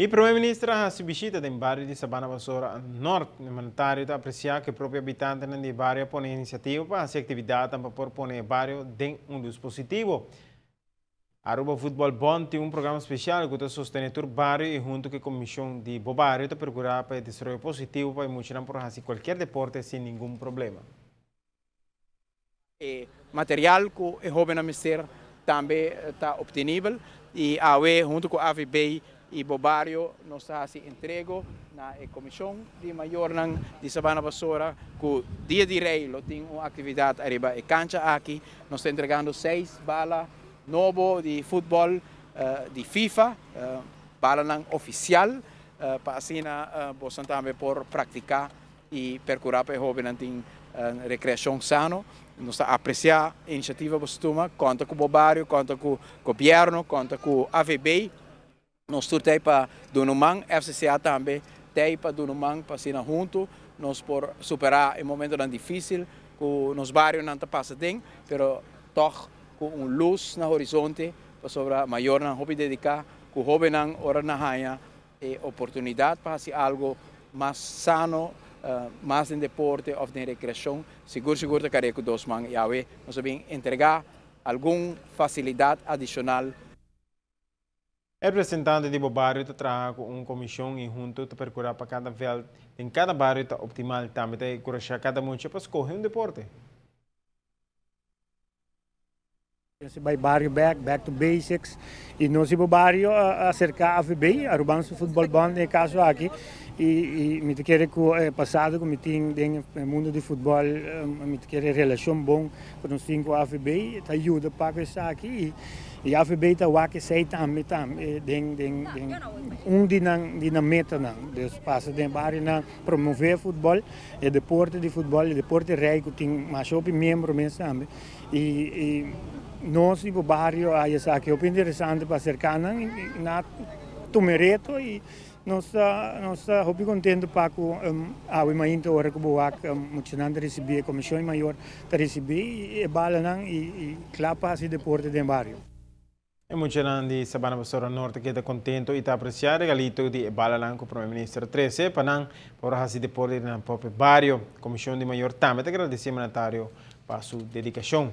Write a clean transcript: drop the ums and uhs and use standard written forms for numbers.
E primeiro-ministro se visita em bairro de Sabana Basora Norte, no manitário está apreciar que o próprio habitante do bairro põe iniciativa para fazer atividade para pôr o bairro em dispositivo. Aruba Futebol Bond tem programa especial que está sustentando o bairro e junto com a comissão de bairro está procurar para desenvolver positivo para emocionar por fazer qualquer deporte sem nenhum problema. Material que o jovem a mister também está obtenível e a junto com a AVB e o bairro nós está se entrego na comissão de maior de Sabana Basora que dia de rei tem uma atividade arriba e cancha aqui nós está entregando 6 balas novo de futebol de FIFA bala oficial para assim possam também por praticar e percorrer para jovem tem recreação sano. Nós apreciamos a iniciativa Bostuma, conta com o bairro, conta com o governo, conta com a AVB. Nós temos para Dunumang, FCCA também, tem para Dunumang, para ser junto, nós por superar um momento difícil, que nos bairros não está passando bem, mas toch com uma luz no horizonte, para sobre maior não hobby dedicar, que o jovem não ora na raia, e oportunidade para fazer algo mais sano, mais em deporte ou em recreação, seguro que carrega dos mãos e aí nós vamos entregar alguma facilidade adicional. O representante do bairro trabalha com uma comissão e junto para procurar para cada vez em cada bairro está optimal também para encorajar cada mundo para escolher deporte. By bairro back to basics e nós o bairro acerca a FB, a Rubanso Futebol Bond no caso aqui e me quer que passado que me tem no mundo do futebol me quer relação bom com nós com a FB tá ajuda para isso aqui e a FB tá o que sei também de meta não dos passa de bairro na promover futebol e deporte de futebol e deporte rei que tem mais membro mesmo também e nós no bairro aí essa que é interessante para cercar na Tumereto e nós está muito contente para que a imagem hora que o muitos receber a comissão maior para receber e bala e clapa esse deporte do bairro. E muitos de Sabana Basora Norte que está contente e está apreciando o regalito de bala com o primeiro-ministro 13 para fazer deporte no próprio bairro. A comissão de maior também agradecemos para sua dedicação.